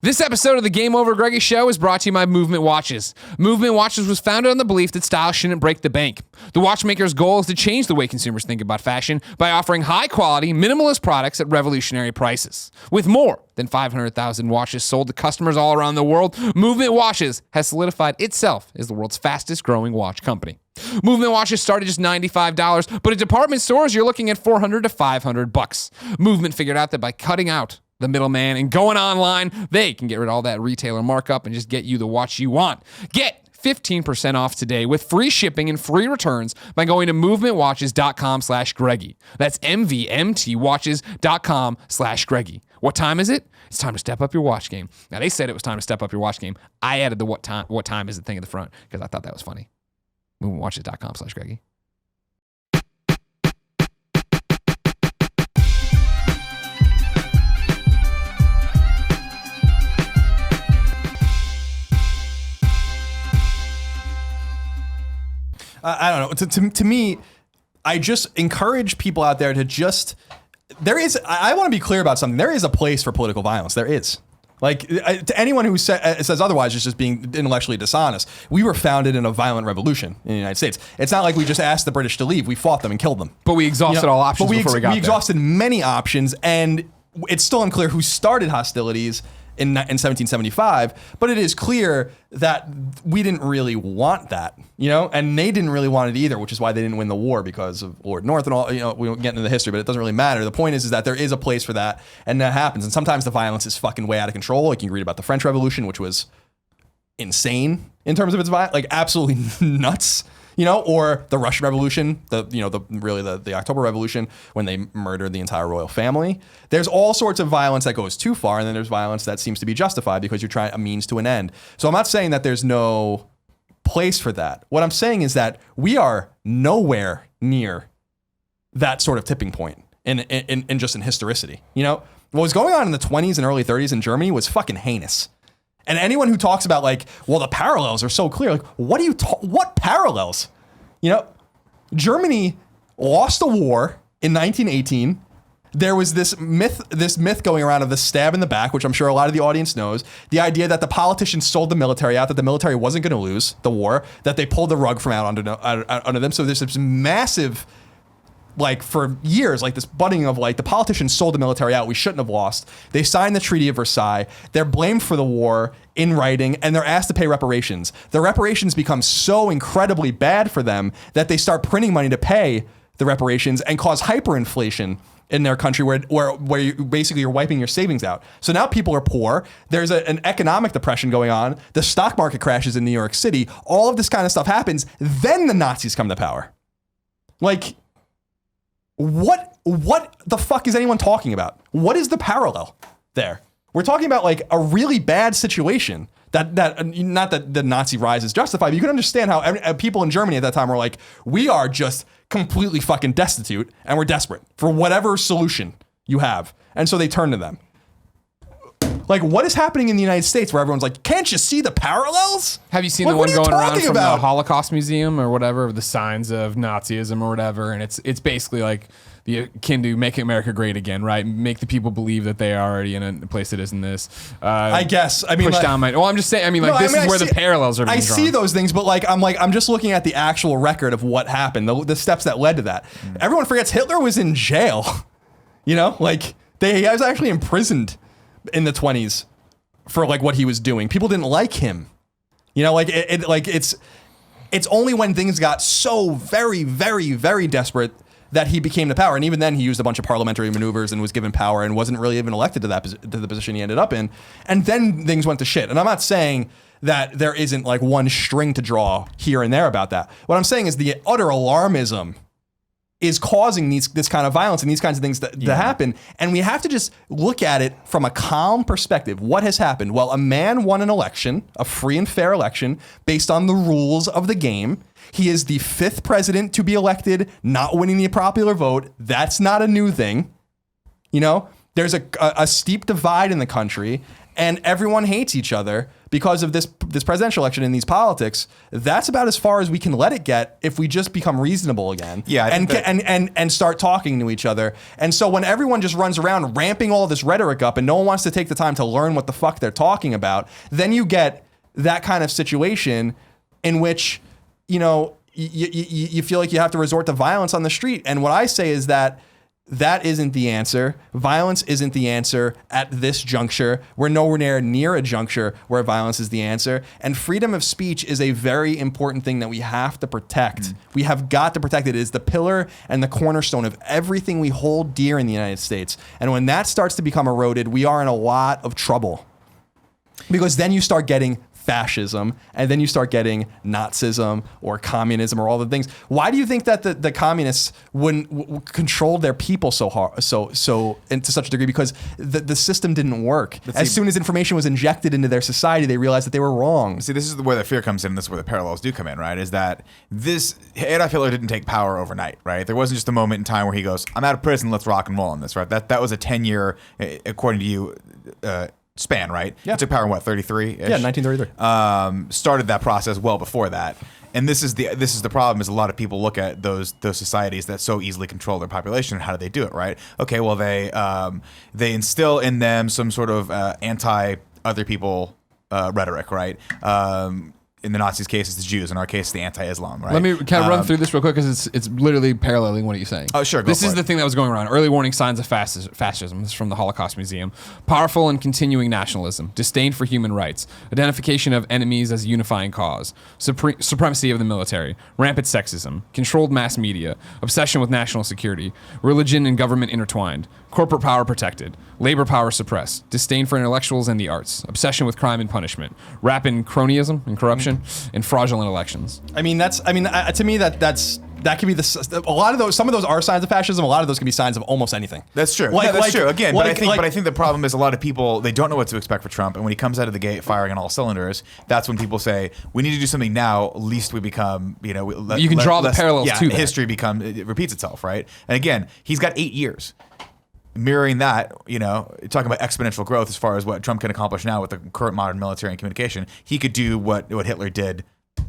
This episode of the GameOverGreggy Show is brought to you by Movement Watches. Movement Watches was founded on the belief that style shouldn't break the bank. The watchmaker's goal is to change the way consumers think about fashion by offering high-quality, minimalist products at revolutionary prices. With more than 500,000 watches sold to customers all around the world, Movement Watches has solidified itself as the world's fastest-growing watch company. Movement watches start at just $95, but at department stores, you're looking at $400 to $500. Movement figured out that by cutting out the middleman and going online, they can get rid of all that retailer markup and just get you the watch you want. Get 15% off today with free shipping and free returns by going to movementwatches.com/Greggy. That's MVMTwatches.com/Greggy. What time is it? It's time to step up your watch game. Now, they said it was time to step up your watch game. I added the what time is it thing at the front because I thought that was funny. Movementwatches.com/Greggy. I don't know. To me, I just encourage people out there to just. I want to be clear about something. There is a place for political violence. There is. Like, to anyone who says otherwise is just being intellectually dishonest. We were founded in a violent revolution in the United States. It's not like we just asked the British to leave. We fought them and killed them. But we exhausted all options before we got there. We exhausted many options, and it's still unclear who started hostilities in 1775, but it is clear that we didn't really want that, and they didn't really want it either, which is why they didn't win the war because of Lord North and all, we won't get into the history, but it doesn't really matter. The point is that there is a place for that, and that happens. And sometimes the violence is fucking way out of control. Like, you can read about the French Revolution, which was insane in terms of its violence, like absolutely nuts. Or the Russian Revolution, the October Revolution, when they murdered the entire royal family. There's all sorts of violence that goes too far, and then there's violence that seems to be justified because you're trying a means to an end. So I'm not saying that there's no place for that. What I'm saying is that we are nowhere near that sort of tipping point in historicity. What was going on in the 20s and early 30s in Germany was fucking heinous. And anyone who talks about the parallels are so clear. What parallels? Germany lost a war in 1918. There was this myth going around of the stab in the back, which I'm sure a lot of the audience knows. The idea that the politicians sold the military out, that the military wasn't going to lose the war, that they pulled the rug from out under them. So there's this massive, for years, this budding of the politicians sold the military out. We shouldn't have lost. They signed the Treaty of Versailles. They're blamed for the war in writing, and they're asked to pay reparations. The reparations become so incredibly bad for them that they start printing money to pay the reparations and cause hyperinflation in their country where you're wiping your savings out. So now people are poor. There's an economic depression going on. The stock market crashes in New York City. All of this kind of stuff happens. Then the Nazis come to power. What the fuck is anyone talking about? What is the parallel there? We're talking about a really bad situation that not that the Nazi rise is justified, but you can understand how people in Germany at that time were we are just completely fucking destitute and we're desperate for whatever solution you have. And so they turn to them. What is happening in the United States where everyone's can't you see the parallels? Have you seen the one going around from the Holocaust Museum or whatever, the signs of Nazism or whatever? And it's basically the akin to Make America Great Again, right? Make the people believe that they are already in a place that isn't this. I guess. I mean, push down my. Well, I'm just saying. This is where the parallels are being drawn. I see those things, but I'm just looking at the actual record of what happened, the steps that led to that. Everyone forgets Hitler was in jail. He was actually imprisoned in the 20s for what he was doing. People didn't like him. It's only when things got so very, very, very desperate that he became the power. And even then he used a bunch of parliamentary maneuvers and was given power and wasn't really even elected to the position he ended up in. And then things went to shit. And I'm not saying that there isn't one string to draw here and there about that. What I'm saying is the utter alarmism is causing this kind of violence and these kinds of things to happen. And we have to just look at it from a calm perspective. What has happened? Well, a man won an election, a free and fair election, based on the rules of the game. He is the 5th president to be elected, not winning the popular vote. That's not a new thing. There's a steep divide in the country. and everyone hates each other because of this presidential election and these politics. That's about as far as we can let it get if we just become reasonable again. Yeah, and start talking to each other. And so when everyone just runs around ramping all this rhetoric up and no one wants to take the time to learn what the fuck they're talking about, then you get that kind of situation in which, you know, you feel like you have to resort to violence on the street. And what I say is that isn't the answer. Violence isn't the answer at this juncture. We're nowhere near a juncture where violence is the answer. And freedom of speech is a very important thing that we have to protect. We have got to protect it. It is the pillar and the cornerstone of everything we hold dear in the United States. And when that starts to become eroded, we are in a lot of trouble. Because then you start getting fascism, and then you start getting Nazism or communism or all the things. Why do you think that the communists wouldn't control their people so hard, so and to such a degree? Because the system didn't work. As soon as information was injected into their society, they realized that they were wrong. See, this is where the fear comes in. This is where the parallels do come in, right? Is that Adolf Hitler didn't take power overnight, right? There wasn't just a moment in time where he goes, "I'm out of prison, let's rock and roll on this," right? That was a 10-year, according to you, span, right? Yeah. It took power in what, 33? Yeah, 1933. Started that process well before that. And this is the problem, is a lot of people look at those societies that so easily control their population, and how do they do it, right? Okay, well they instill in them some sort of anti other people rhetoric, right? In the Nazis' case, it's the Jews. In our case, the anti-Islam, right? Let me kind of run through this real quick, because it's literally paralleling what you're saying. Oh, sure. This is the thing that was going around. Early warning signs of fascism. This is from the Holocaust Museum. Powerful and continuing nationalism, disdain for human rights, identification of enemies as a unifying cause, supremacy of the military, rampant sexism, controlled mass media, obsession with national security, religion and government intertwined, corporate power protected, labor power suppressed, disdain for intellectuals and the arts, obsession with crime and punishment, rapid cronyism and corruption, and fraudulent elections. To me, that could be a lot of those. Some of those are signs of fascism. A lot of those can be signs of almost anything. That's true. That's true. Again, but I think the problem is a lot of people, they don't know what to expect for Trump, and when he comes out of the gate firing on all cylinders, that's when people say we need to do something now. Least we become, you can draw the parallels to that. History it repeats itself, right? And again, he's got 8 years. Mirroring that, talking about exponential growth as far as what Trump can accomplish now with the current modern military and communication, he could do what Hitler did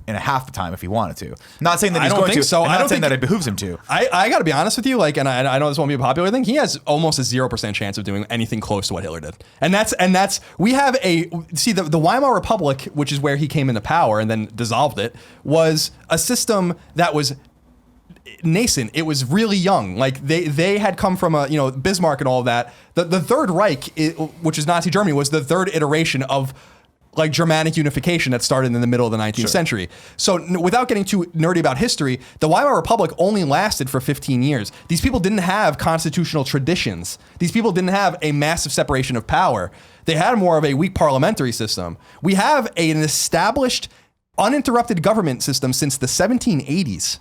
in a half the time if he wanted to. Not saying that he's going to. So I'm not saying that it behooves him to. I got to be honest with you, and I know this won't be a popular thing. He has almost a 0% chance of doing anything close to what Hitler did. And that's we have the Weimar Republic, which is where he came into power and then dissolved it, was a system that was nascent. It was really young. Like they had come from Bismarck and all of that. The Third Reich, which is Nazi Germany, was the third iteration of like Germanic unification that started in the middle of the 19th century. So without getting too nerdy about history, the Weimar Republic only lasted for 15 years. These people didn't have constitutional traditions. These people didn't have a massive separation of power. They had more of a weak parliamentary system. We have an established, uninterrupted government system since the 1780s.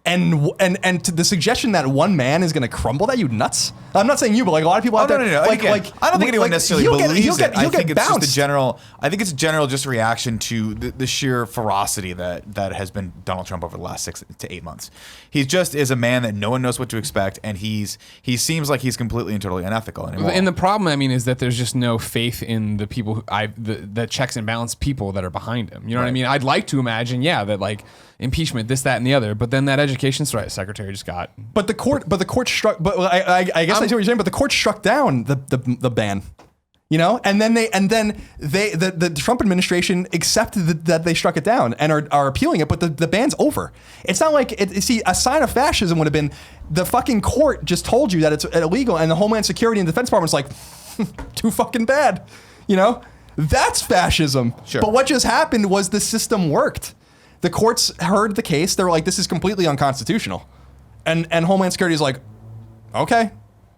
And to the suggestion that one man is going to crumble that, you nuts? I'm not saying you, but like a lot of people out there. No. I don't think anyone necessarily believes it. I think it's just a general. I think it's a general just reaction to the sheer ferocity that has been Donald Trump over the last 6 to 8 months. He just is a man that no one knows what to expect, and he seems like he's completely and totally unethical anymore. And the problem, is that there's just no faith in the people the checks and balance people that are behind him. You know what I mean? I'd like to imagine, that like impeachment, this, that, and the other, but then that education secretary just got. But the court struck. But I guess I see what you're saying. But the court struck down the ban. And then the Trump administration accepted that they struck it down and are appealing it, but the ban's over. It's not like a sign of fascism would have been the fucking court just told you that it's illegal, and the Homeland Security and Defense Department's like, too fucking bad. That's fascism. Sure. But what just happened was the system worked. The courts heard the case. They were like, this is completely unconstitutional. And Homeland Security is like, okay,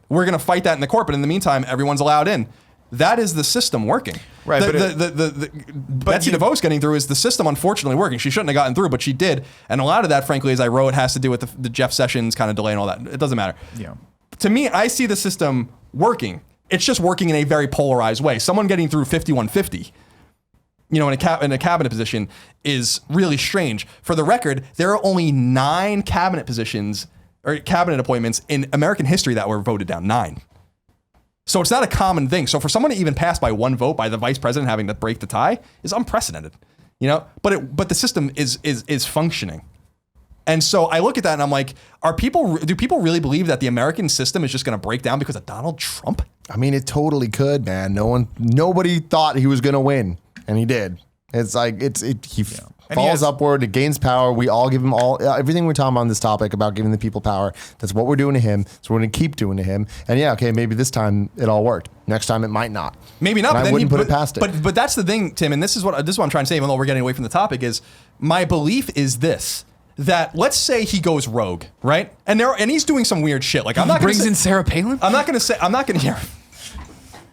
we're going to fight that in the court. But in the meantime, everyone's allowed in. That is the system working. Right. Betsy DeVos getting through is the system unfortunately working. She shouldn't have gotten through, but she did. And a lot of that, frankly, as I wrote, has to do with the Jeff Sessions kind of delay and all that. It doesn't matter. Yeah. To me, I see the system working. It's just working in a very polarized way. Someone getting through 5150. In a cabinet position is really strange. For the record, there are only 9 cabinet positions or cabinet appointments in American history that were voted down. 9. So it's not a common thing. So for someone to even pass by one vote by the vice president having to break the tie is unprecedented, you know. But the system is functioning, and so I look at that and I'm like, do people really believe that the American system is just going to break down because of Donald Trump? I mean, it totally could, man. Nobody thought he was going to win, and he did. It's like he falls upward, it gains power. We all give him everything we're talking about on this topic about giving the people power. That's what we're doing to him. That's what we're going to keep doing to him. And yeah, okay, maybe this time it all worked. Next time it might not. Maybe not. And But I wouldn't put it past it. But that's the thing, Tim, and this is what I'm trying to say. Even though we're getting away from the topic, is my belief is this: that let's say he goes rogue, right? And he's doing some weird shit. Like I'm not brings in Sarah Palin. I'm not going to hear.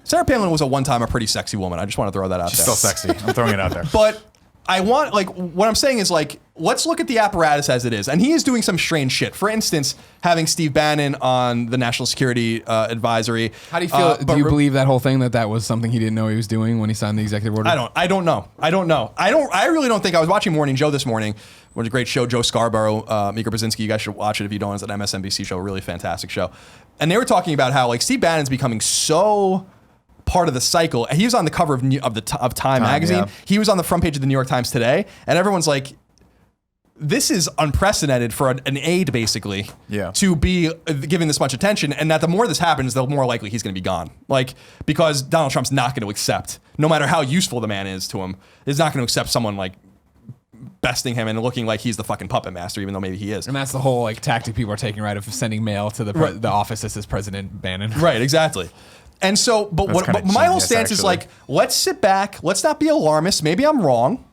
Sarah Palin was a pretty sexy woman. I just want to throw that out there. Still sexy. I'm throwing it out there. But I want, like, what I'm saying is, like, let's look at the apparatus as it is. And he is doing some strange shit. For instance, having Steve Bannon on the National Security Advisory. How do you feel? Do you believe that whole thing that was something he didn't know he was doing when he signed the executive order? I don't know. I really don't think. I was watching Morning Joe this morning. What a great show. Joe Scarborough, Mika Brzezinski. You guys should watch it if you don't. It's an MSNBC show. Really fantastic show. And they were talking about how, like, Steve Bannon's becoming so part of the cycle. He was on the cover of Time magazine. Yeah. He was on the front page of the New York Times today, and everyone's like, this is unprecedented for an aide, basically, to be giving this much attention, and that the more this happens, the more likely he's going to be gone. Like, because Donald Trump's not going to accept, no matter how useful the man is to him, is not going to accept someone like besting him and looking like he's the fucking puppet master, even though maybe he is. And that's the whole like tactic people are taking, right, of sending mail to the office that says President Bannon. Right, exactly. And so, but my whole stance is like, let's sit back, let's not be alarmist. Maybe I'm wrong,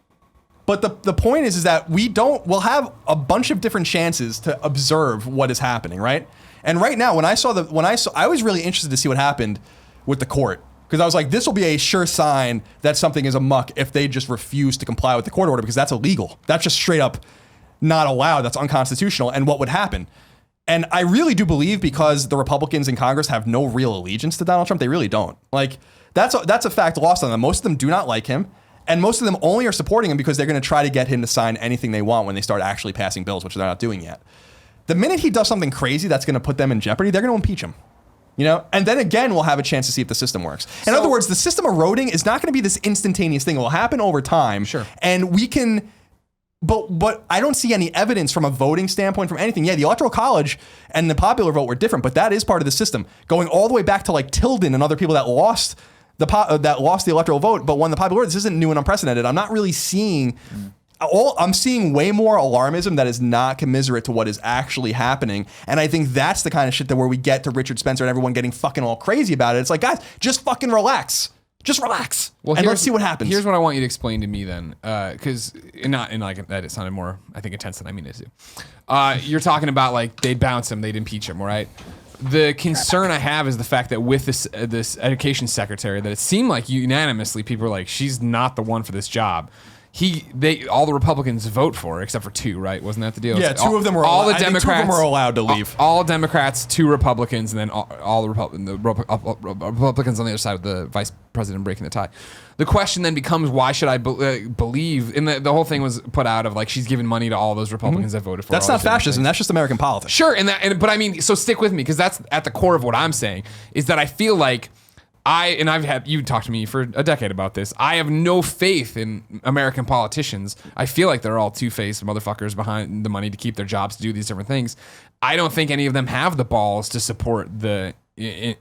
but the point is that we'll have a bunch of different chances to observe what is happening, right? And right now, I was really interested to see what happened with the court, because I was like, this will be a sure sign that something is amok if they just refuse to comply with the court order, because that's illegal. That's just straight up not allowed. That's unconstitutional. And what would happen? And I really do believe, because the Republicans in Congress have no real allegiance to Donald Trump, they really don't. Like, that's a fact lost on them. Most of them do not like him, and most of them only are supporting him because they're going to try to get him to sign anything they want when they start actually passing bills, which they're not doing yet. The minute he does something crazy that's going to put them in jeopardy, they're going to impeach him. You know, and then again, we'll have a chance to see if the system works. In other words, the system eroding is not going to be this instantaneous thing. It will happen over time. Sure. And we can. But I don't see any evidence from a voting standpoint from anything. Yeah, the Electoral College and the popular vote were different, but that is part of the system. Going all the way back to like Tilden and other people that lost the electoral vote, but won the popular vote. This isn't new and unprecedented. I'm not really seeing. I'm seeing way more alarmism that is not commiserate to what is actually happening. And I think that's the kind of shit that where we get to Richard Spencer and everyone getting fucking all crazy about it. It's like, guys, just fucking relax. Just relax. Well, and let's see what happens. Here's what I want you to explain to me then, because not in like that, it sounded more, I think, intense than I mean it to. You're talking about like they'd bounce him, they'd impeach him, right? The concern I have is the fact that with this education secretary, that it seemed like unanimously people were like, she's not the one for this job. All the Republicans vote for her, except for two, right? Wasn't that the deal? Yeah, two of them were allowed to leave. All Democrats, two Republicans, and then all the Republicans on the other side of the vice president breaking the tie. The question then becomes, why should I believe? And the whole thing was put out of like she's giving money to all those Republicans that voted for her. That's not fascism. That's just American politics. Sure, but I mean, so stick with me, because that's at the core of what I'm saying, is that I feel like I've had you talk to me for a decade about this. I have no faith in American politicians. I feel like they're all two-faced motherfuckers behind the money to keep their jobs, to do these different things. I don't think any of them have the balls to support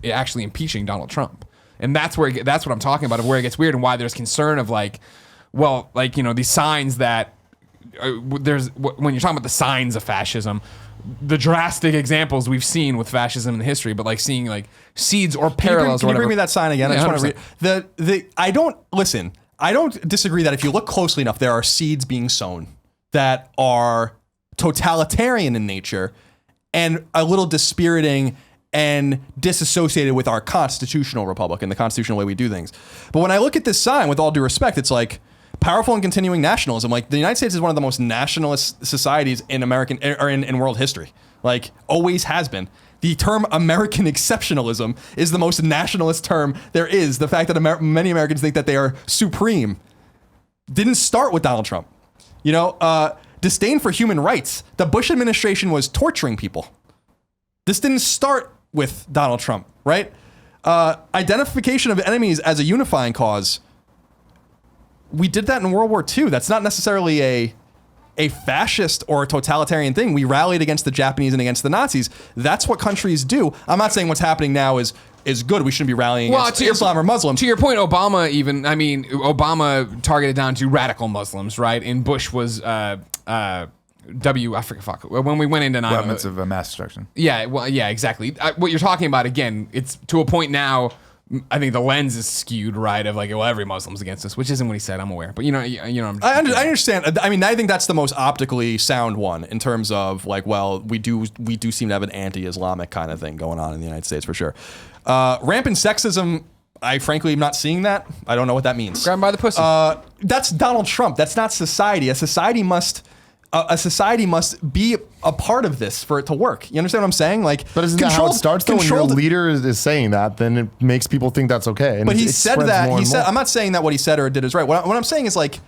actually impeaching Donald Trump. And that's what I'm talking about, of where it gets weird and why there's concern of like, well, like, you know, these signs that when you're talking about the signs of fascism, the drastic examples we've seen with fascism in history, but like seeing like seeds or parallels. Can you bring me that sign again? Yeah, I just want to read I don't disagree that if you look closely enough, there are seeds being sown that are totalitarian in nature and a little dispiriting and disassociated with our constitutional republic and the constitutional way we do things. But when I look at this sign, with all due respect, it's like powerful and continuing nationalism. Like, the United States is one of the most nationalist societies in in world history. Like, always has been. The term American exceptionalism is the most nationalist term there is. The fact that many Americans think that they are supreme didn't start with Donald Trump. You know, disdain for human rights. The Bush administration was torturing people. This didn't start with Donald Trump, right? Identification of enemies as a unifying cause. We did that in World War II. That's not necessarily a fascist or a totalitarian thing. We rallied against the Japanese and against the Nazis. That's what countries do. I'm not saying what's happening now is good. We shouldn't be rallying against Islam or Muslims. To your point, Obama targeted down to radical Muslims, right? And Bush was when we went into 9/11. Weapons of mass destruction. Yeah, well, yeah, exactly. What you're talking about, again, it's to a point now. I think the lens is skewed, right? Of like, well, every Muslim's against us, which isn't what he said. I'm aware, but you know, I understand. I mean, I think that's the most optically sound one in terms of like, well, we do seem to have an anti-Islamic kind of thing going on in the United States for sure. Rampant sexism. I frankly am not seeing that. I don't know what that means. Grab him by the pussy. That's Donald Trump. That's not society. A society must be a part of this for it to work. You understand what I'm saying? Like, but isn't that how it starts though? When your leader is saying that, then it makes people think that's okay. And but he said that. He said, I'm not saying that what he said or did is right. What I'm saying is like,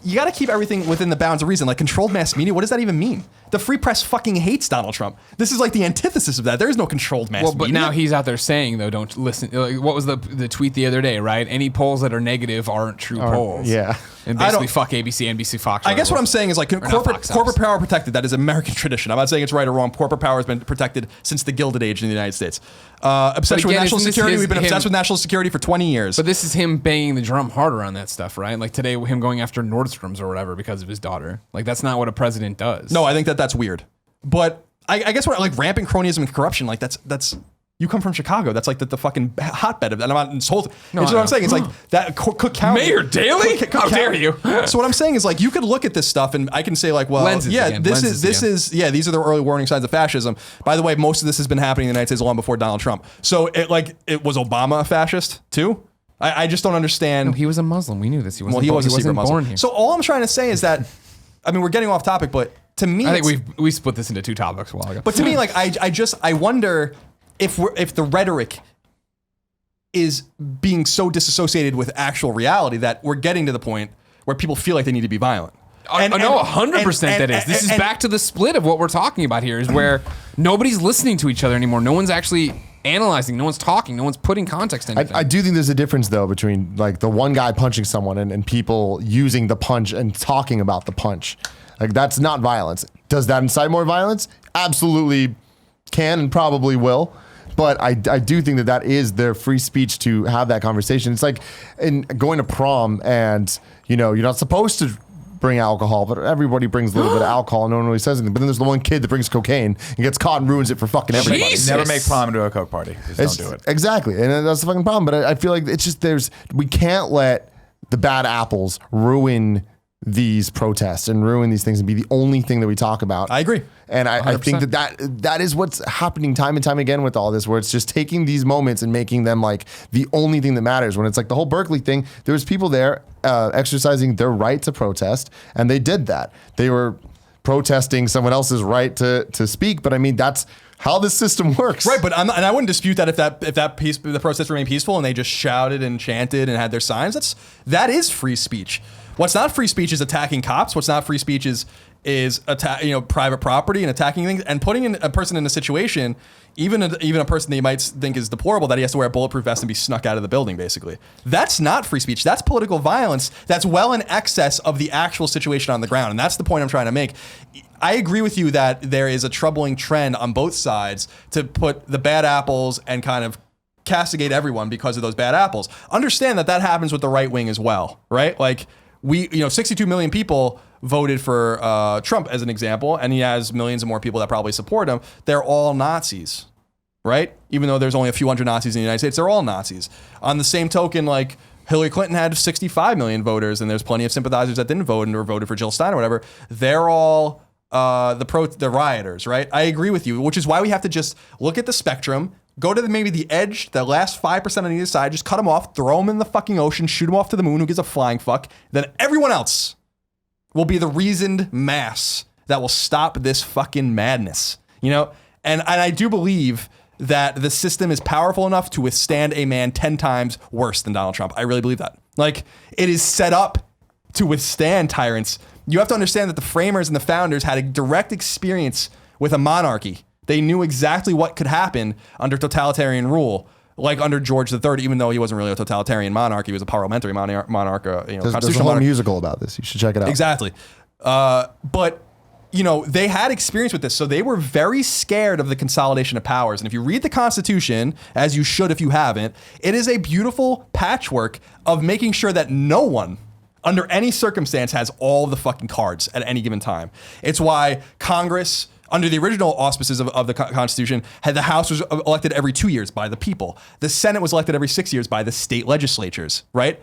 you got to keep everything within the bounds of reason. Like controlled mass media, what does that even mean? The free press fucking hates Donald Trump. This is like the antithesis of that. There is no controlled mass media. But now he's out there saying, though, don't listen. Like, what was the tweet the other day, right? Any polls that are negative aren't true polls. Yeah. And basically fuck ABC, NBC, Fox. I guess what I'm saying is like corporate power protected. That is American tradition. I'm not saying it's right or wrong. Corporate power has been protected since the Gilded Age in the United States. Obsessed with national security. We've been obsessed with national security for 20 years. But this is him banging the drum harder on that stuff, right? Like today, him going after Nordstrom's or whatever because of his daughter. Like that's not what a president does. No, I think that's weird. But I guess what like rampant cronyism and corruption, like that's you come from Chicago. That's like the fucking hotbed of that. I'm not insulting. No, what I'm saying is like that Cook County. Mayor Daley? How dare you? So what I'm saying is like you could look at this stuff and I can say like, well, Lenses again. This is these are the early warning signs of fascism. By the way, most of this has been happening in the United States long before Donald Trump. So it was Obama a fascist too? I just don't understand. No, he was a Muslim. We knew this. He wasn't, he was a secret born Muslim. here. So all I'm trying to say is that, I mean, we're getting off topic, but to me, I think we split this into two topics a while ago. But to me, like I wonder if the rhetoric is being so disassociated with actual reality that we're getting to the point where people feel like they need to be violent. No, 100% that is. This is back to the split of what we're talking about here, is where nobody's listening to each other anymore. No one's actually analyzing. No one's talking. No one's putting context in anything. I do think there's a difference, though, between like the one guy punching someone and people using the punch and talking about the punch. Like, that's not violence. Does that incite more violence? Absolutely can and probably will. But I do think that is their free speech to have that conversation. It's like in going to prom and, you're not supposed to bring alcohol, but everybody brings a little bit of alcohol and no one really says anything. But then there's the one kid that brings cocaine and gets caught and ruins it for fucking everybody. Jesus. Never make prom into a Coke party. Just don't do it. Exactly. And that's the fucking problem. But I feel like it's just we can't let the bad apples ruin these protests and ruin these things and be the only thing that we talk about. I agree. And I think that is what's happening time and time again with all this, where it's just taking these moments and making them like the only thing that matters. When it's like the whole Berkeley thing, there was people there exercising their right to protest, and they did that. They were protesting someone else's right to speak, but I mean, that's how this system works. Right, but I wouldn't dispute that if the protest remained peaceful and they just shouted and chanted and had their signs, that is free speech. What's not free speech is attacking cops. What's not free speech is private property and attacking things and putting a person in a situation, even a person that you might think is deplorable, that he has to wear a bulletproof vest and be snuck out of the building, basically. That's not free speech. That's political violence. That's well in excess of the actual situation on the ground. And that's the point I'm trying to make. I agree with you that there is a troubling trend on both sides to put the bad apples and kind of castigate everyone because of those bad apples. Understand that happens with the right wing as well, right? Like 62 million people voted for Trump as an example, and he has millions of more people that probably support him. They're all Nazis, right? Even though there's only a few hundred Nazis in the United States, they're all Nazis. On the same token, like Hillary Clinton had 65 million voters, and there's plenty of sympathizers that didn't vote and or voted for Jill Stein or whatever. They're all the rioters, right? I agree with you, which is why we have to just look at the spectrum, go to maybe the edge, the last 5% on either side, just cut them off, throw them in the fucking ocean, shoot them off to the moon, who gives a flying fuck. Then everyone else will be the reasoned mass that will stop this fucking madness, And I do believe that the system is powerful enough to withstand a man 10 times worse than Donald Trump. I really believe that. Like, it is set up to withstand tyrants. You have to understand that the framers and the founders had a direct experience with a monarchy. They knew exactly what could happen under totalitarian rule. like under George III, even though he wasn't really a totalitarian monarch, he was a parliamentary monarch, There's a constitutional whole monarch. musical about this. You should check it out. Exactly. But they had experience with this, so they were very scared of the consolidation of powers. And if you read the Constitution, as you should if you haven't, it is a beautiful patchwork of making sure that no one, under any circumstance, has all the fucking cards at any given time. It's why Congress, under the original auspices of the Constitution, had the House was elected every 2 years by the people. The Senate was elected every 6 years by the state legislatures, right?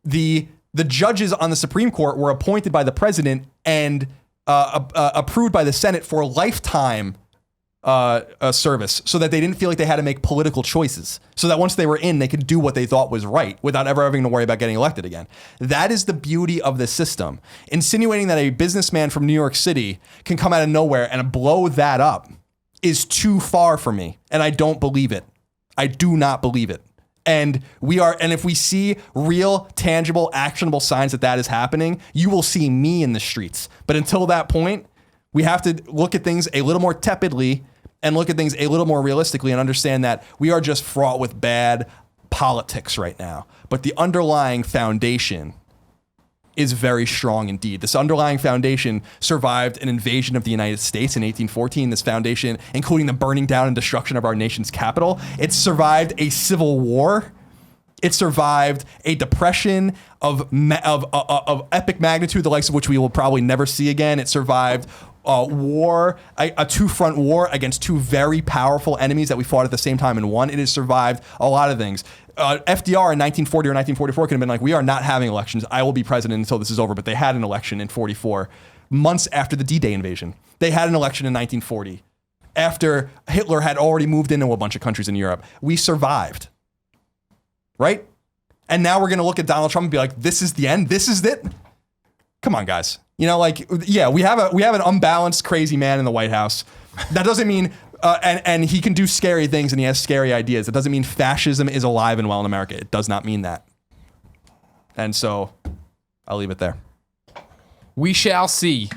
The judges on the Supreme Court were appointed by the president and approved by the Senate for lifetime service, so that they didn't feel like they had to make political choices, so that once they were in, they could do what they thought was right without ever having to worry about getting elected again. That is the beauty of the system. Insinuating that a businessman from New York City can come out of nowhere and blow that up is too far for me, and I don't believe it. I do not believe it. And if we see real, tangible, actionable signs that is happening, you will see me in the streets. But until that point, we have to look at things a little more tepidly and look at things a little more realistically and understand that we are just fraught with bad politics right now. But the underlying foundation is very strong indeed. This underlying foundation survived an invasion of the United States in 1814. This foundation, including the burning down and destruction of our nation's capital, it survived a civil war. It survived a depression of epic magnitude, the likes of which we will probably never see again. It survived war, a two-front war against two very powerful enemies that we fought at the same time and won. It has survived a lot of things. FDR in 1940 or 1944 could have been like, we are not having elections. I will be president until this is over. But they had an election in 44, months after the D-Day invasion. They had an election in 1940, after Hitler had already moved into a bunch of countries in Europe. We survived, right? And now we're going to look at Donald Trump and be like, this is the end? This is it? Come on, guys. We have an unbalanced, crazy man in the White House. That doesn't mean, and he can do scary things and he has scary ideas. It doesn't mean fascism is alive and well in America. It does not mean that. And so I'll leave it there. We shall see.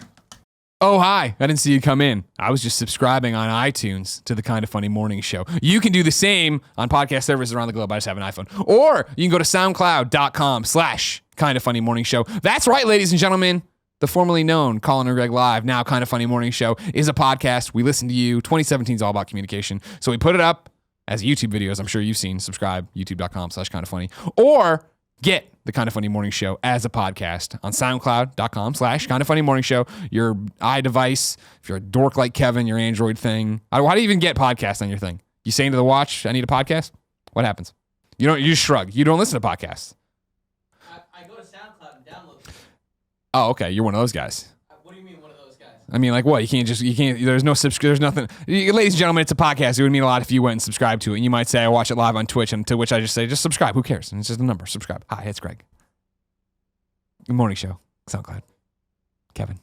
Oh, hi. I didn't see you come in. I was just subscribing on iTunes to the Kind of Funny Morning Show. You can do the same on podcast services around the globe. I just have an iPhone. Or you can go to soundcloud.com/Kind of Funny Morning Show. That's right, ladies and gentlemen. The formerly known Colin Moriarty Live, now Kind of Funny Morning Show, is a podcast. We listen to you. 2017 is all about communication. So we put it up as YouTube videos. I'm sure you've seen. Subscribe, youtube.com/kindoffunny. Or get the Kind of Funny Morning Show as a podcast on soundcloud.com/Kind of Funny Morning Show. Your iDevice, if you're a dork like Kevin, your Android thing. How do you even get podcasts on your thing? You saying to the watch, I need a podcast? What happens? You just shrug. You don't listen to podcasts. I go to SoundCloud and download them. Oh, okay. You're one of those guys. What do you mean one of those guys? I mean, like what? There's nothing. Ladies and gentlemen, it's a podcast. It would mean a lot if you went and subscribed to it. And you might say, I watch it live on Twitch. And to which I just say, just subscribe. Who cares? And it's just a number. Subscribe. Hi, it's Greg. Good morning show. SoundCloud. Kevin.